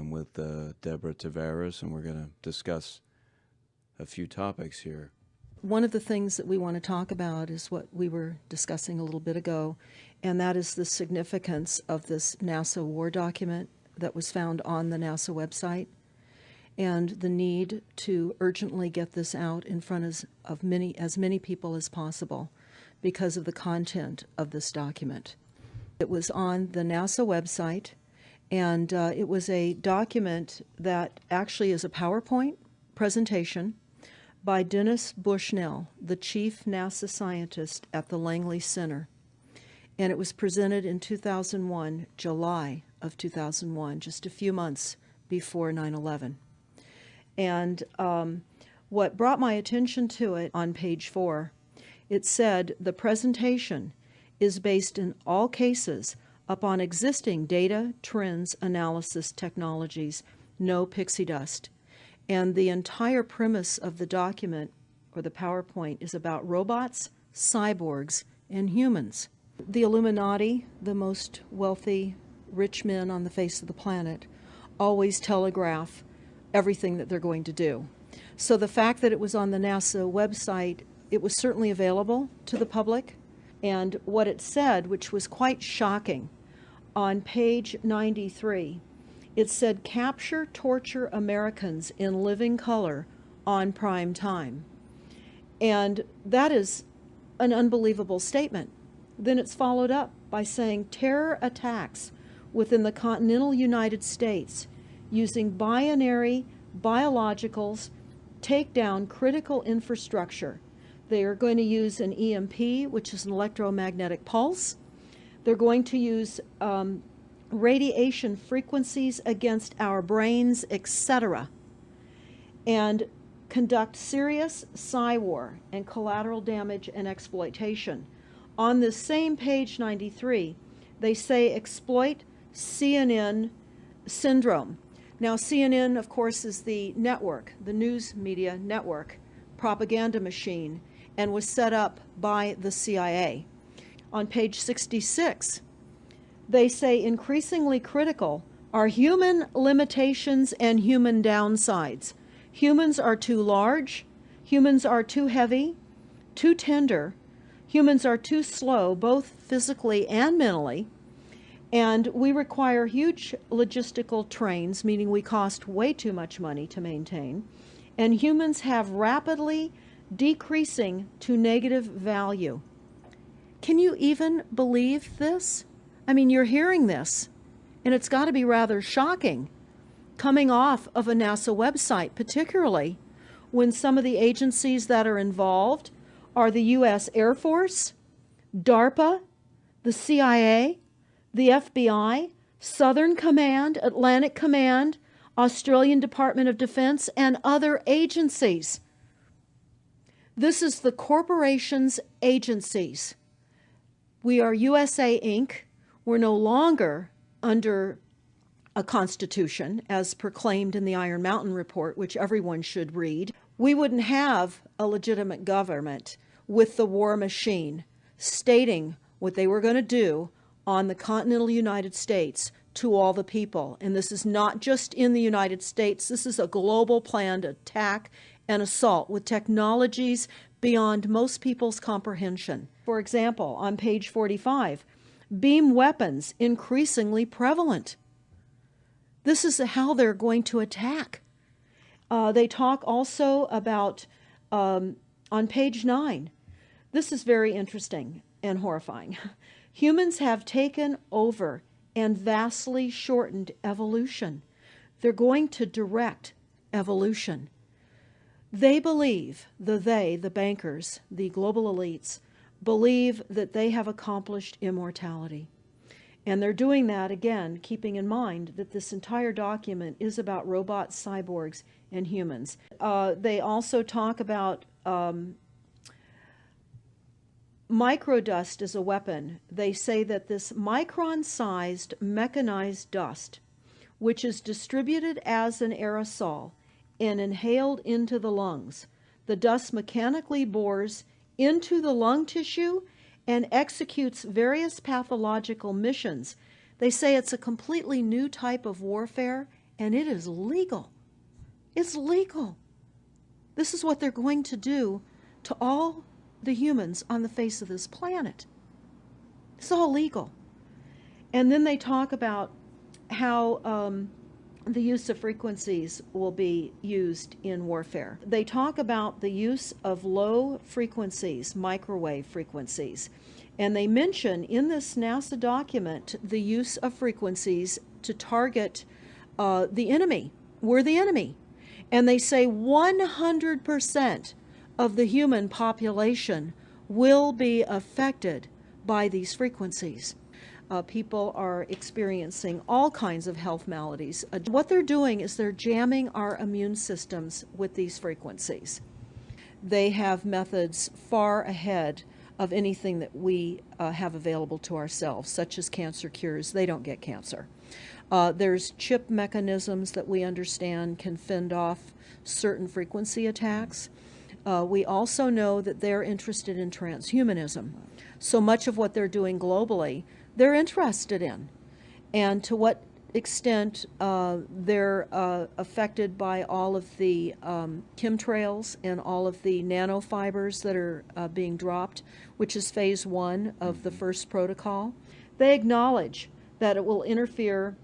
I'm with Deborah Tavares, and we're going to discuss a few topics here. One of the things that we want to talk about is what we were discussing a little bit ago, and that is the significance of this NASA war document that was found on the NASA website, and the need to urgently get this out in front of as many people as possible because of the content of this document. It was on the NASA website, and it was a document that actually is a PowerPoint presentation by Dennis Bushnell, the chief NASA scientist at the Langley Center. And it was presented in 2001, July of 2001, just a few months before 9/11. And what brought my attention to it on page 4, it said the presentation is based in all cases upon existing data, trends, analysis technologies, no pixie dust. And the entire premise of the document, or the PowerPoint, is about robots, cyborgs, and humans. The Illuminati, the most wealthy, rich men on the face of the planet, always telegraph everything that they're going to do. So the fact that it was on the NASA website, it was certainly available to the public. And what it said, which was quite shocking, on page 93, it said, "Capture, torture Americans in living color on prime time." And that is an unbelievable statement. Then it's followed up by saying, "Terror attacks within the continental United States using binary biologicals take down critical infrastructure." They are going to use an EMP, which is an electromagnetic pulse. They're going to use radiation frequencies against our brains, etc., and conduct serious psy-war and collateral damage and exploitation. On this same page 93, they say exploit CNN syndrome. Now, CNN, of course, is the network, the news media network, propaganda machine, and was set up by the CIA. On page 66, they say increasingly critical are human limitations and human downsides. Humans are too large, humans are too heavy, too tender, humans are too slow, both physically and mentally, and we require huge logistical trains, meaning we cost way too much money to maintain, and humans have rapidly decreasing to negative value. Can you even believe this? I mean, you're hearing this, and it's got to be rather shocking coming off of a NASA website, particularly when some of the agencies that are involved are the U.S. Air Force, DARPA, the CIA, the FBI, Southern Command, Atlantic Command, Australian Department of Defense, and other agencies. This is the corporation's agencies. We are USA Inc. We're no longer under a constitution as proclaimed in the Iron Mountain Report, which everyone should read. We wouldn't have a legitimate government with the war machine stating what they were going to do on the continental United States to all the people. And this is not just in the United States. This is a global planned attack and assault with technologies beyond most people's comprehension. For example, on page 45, beam weapons increasingly prevalent. This is how they're going to attack. They talk also about, on page 9, this is very interesting and horrifying. Humans have taken over and vastly shortened evolution. They're going to direct evolution. They believe, the bankers, the global elites, believe that they have accomplished immortality. And they're doing that, again, keeping in mind that this entire document is about robots, cyborgs, and humans. They also talk about microdust as a weapon. They say that this micron-sized mechanized dust, which is distributed as an aerosol and inhaled into the lungs, the dust mechanically bores into the lung tissue and executes various pathological missions. They say it's a completely new type of warfare and it is legal. It's legal. This is what they're going to do to all the humans on the face of this planet. It's all legal. And then they talk about how the use of frequencies will be used in warfare. They talk about the use of low frequencies, microwave frequencies. And they mention in this NASA document the use of frequencies to target the enemy. We're the enemy. And they say 100% of the human population will be affected by these frequencies. People are experiencing all kinds of health maladies. What they're doing is they're jamming our immune systems with these frequencies. They have methods far ahead of anything that we have available to ourselves, such as cancer cures. They don't get cancer. There's chip mechanisms that we understand can fend off certain frequency attacks. We also know that they're interested in transhumanism. So much of what they're doing globally, they're interested in. And to what extent they're affected by all of the chemtrails and all of the nanofibers that are being dropped, which is phase 1 of the first protocol. They acknowledge that it will interfere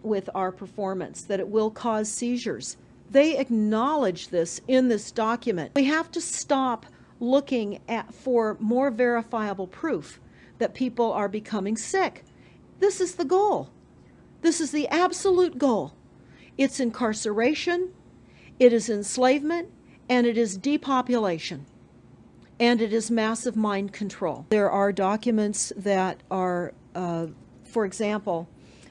with our performance, that it will cause seizures. They acknowledge this in this document. We have to stop looking for more verifiable proof that people are becoming sick. This is the goal. This is the absolute goal. It's incarceration, it is enslavement, and it is depopulation. And it is massive mind control. There are documents that are, for example,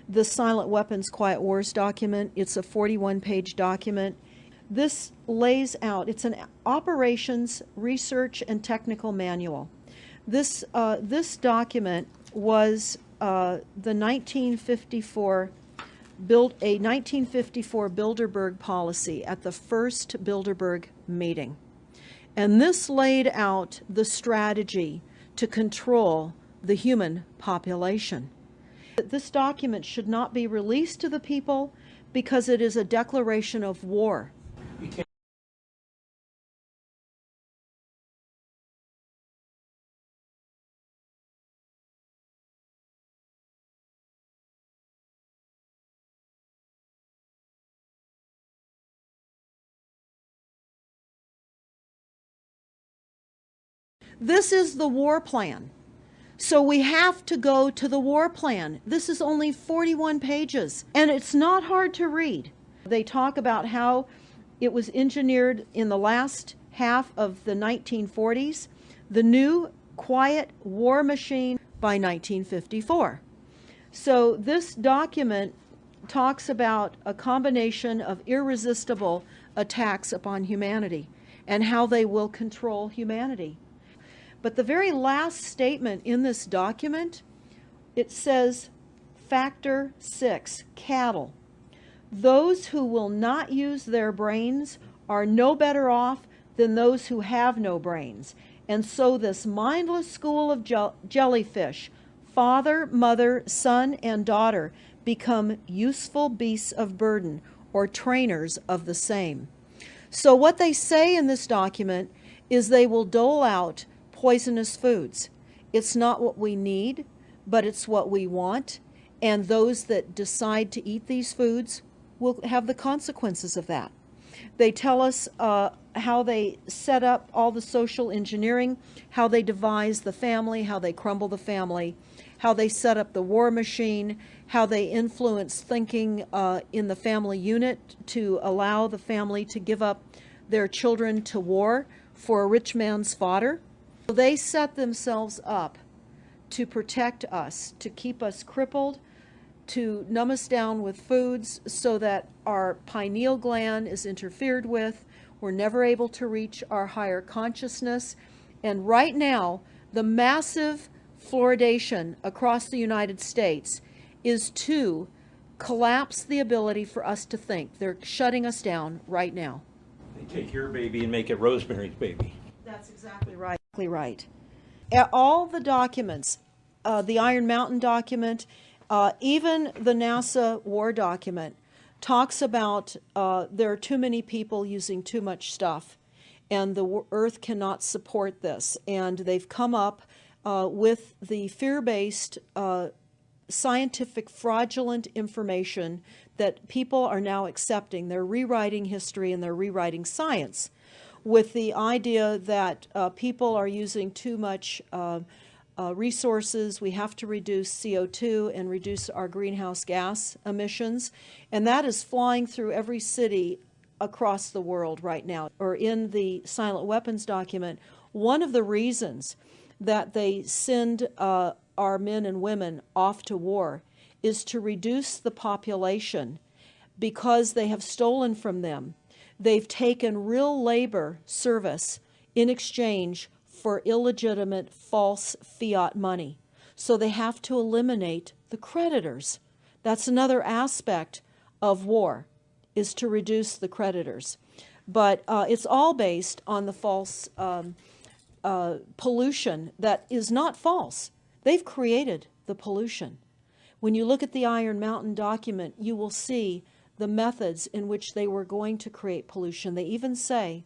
the Silent Weapons Quiet Wars document. It's a 41-page document. This lays out, it's an operations, research, and technical manual. This document was the 1954 Bilderberg policy at the first Bilderberg meeting. And this laid out the strategy to control the human population. This document should not be released to the people because it is a declaration of war. This is the war plan. So we have to go to the war plan. This is only 41 pages, and it's not hard to read. They talk about how it was engineered in the last half of the 1940s, the new quiet war machine by 1954. So this document talks about a combination of irresistible attacks upon humanity and how they will control humanity. But the very last statement in this document, it says, Factor 6, cattle. Those who will not use their brains are no better off than those who have no brains. And so this mindless school of jellyfish, father, mother, son, and daughter, become useful beasts of burden, or trainers of the same. So what they say in this document is they will dole out poisonous foods. It's not what we need, but it's what we want. And those that decide to eat these foods will have the consequences of that. They tell us how they set up all the social engineering, how they devise the family, how they crumble the family, how they set up the war machine, how they influence thinking in the family unit to allow the family to give up their children to war for a rich man's fodder. They set themselves up to protect us, to keep us crippled, to numb us down with foods so that our pineal gland is interfered with. We're never able to reach our higher consciousness. And right now, the massive fluoridation across the United States is to collapse the ability for us to think. They're shutting us down right now. They take your baby and make it Rosemary's Baby. That's exactly right. Right. All the documents, the Iron Mountain document, even the NASA war document, talks about there are too many people using too much stuff, and the earth cannot support this. And they've come up with the fear-based scientific fraudulent information that people are now accepting. They're rewriting history and they're rewriting science with the idea that people are using too much resources. We have to reduce CO2 and reduce our greenhouse gas emissions. And that is flying through every city across the world right now. Or in the Silent Weapons document, one of the reasons that they send our men and women off to war is to reduce the population because they have stolen from them. They've taken real labor service in exchange for illegitimate false fiat money. So they have to eliminate the creditors. That's another aspect of war, is to reduce the creditors. But it's all based on the false pollution that is not false. They've created the pollution. When you look at the Iron Mountain document, you will see the methods in which they were going to create pollution. They even say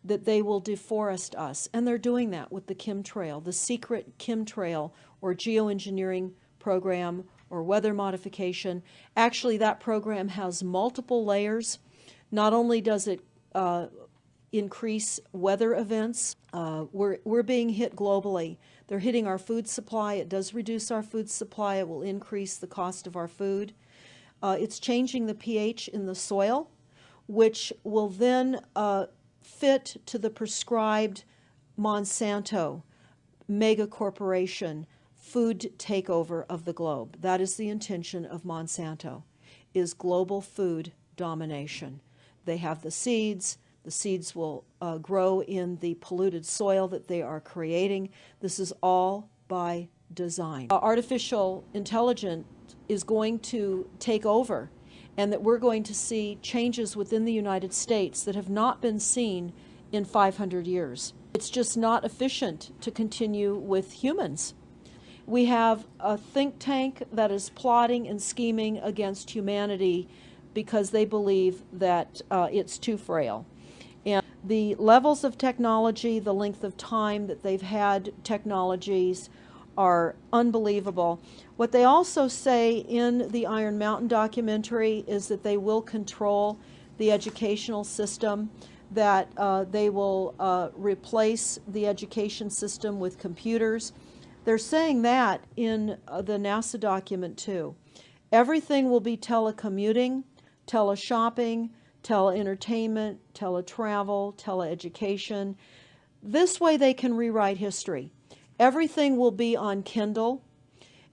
that they will deforest us, and they're doing that with the chemtrail, the secret chemtrail or geoengineering program or weather modification. Actually, that program has multiple layers. Not only does it increase weather events, we're being hit globally. They're hitting our food supply. It does reduce our food supply. It will increase the cost of our food. It's changing the pH in the soil, which will then fit to the prescribed Monsanto mega corporation food takeover of the globe. That is the intention of Monsanto, is global food domination. They have the seeds. The seeds will grow in the polluted soil that they are creating. This is all by design. Artificial intelligence is going to take over, and that we're going to see changes within the United States that have not been seen in 500 years. It's just not efficient to continue with humans. We have a think tank that is plotting and scheming against humanity because they believe that it's too frail. And the levels of technology, the length of time that they've had technologies are unbelievable. What they also say in the Iron Mountain documentary is that they will control the educational system, that they will replace the education system with computers. They're saying that in the NASA document too. Everything will be telecommuting, teleshopping, tele-entertainment, tele-travel, tele-education. This way they can rewrite history. Everything will be on Kindle,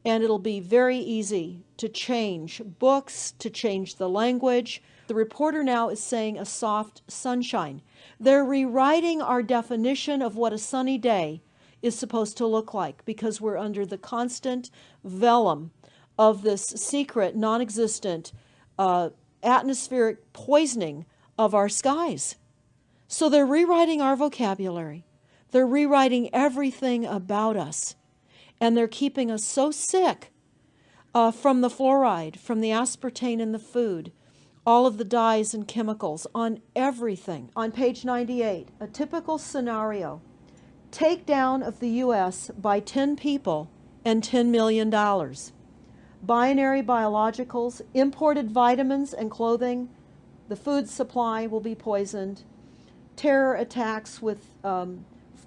and it'll be very easy to change books, to change the language. The reporter now is saying a soft sunshine. They're rewriting our definition of what a sunny day is supposed to look like, because we're under the constant vellum of this secret, non-existent atmospheric poisoning of our skies. So they're rewriting our vocabulary. They're rewriting everything about us. And they're keeping us so sick from the fluoride, from the aspartame in the food, all of the dyes and chemicals on everything. On page 98, a typical scenario: takedown of the U.S. by 10 people and $10 million. Binary biologicals, imported vitamins and clothing, the food supply will be poisoned, terror attacks with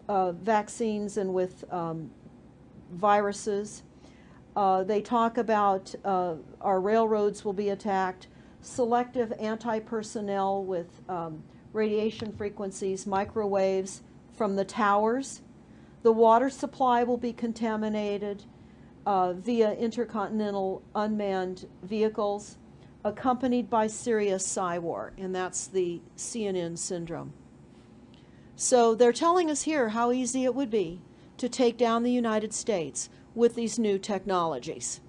vaccines and with viruses. They talk about our railroads will be attacked, selective anti-personnel with radiation frequencies, microwaves from the towers. The water supply will be contaminated via intercontinental unmanned vehicles, accompanied by serious psy-war, and that's the CNN syndrome. So they're telling us here how easy it would be to take down the United States with these new technologies.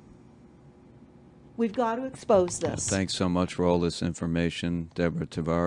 We've got to expose this. Thanks so much for all this information, Deborah Tavares.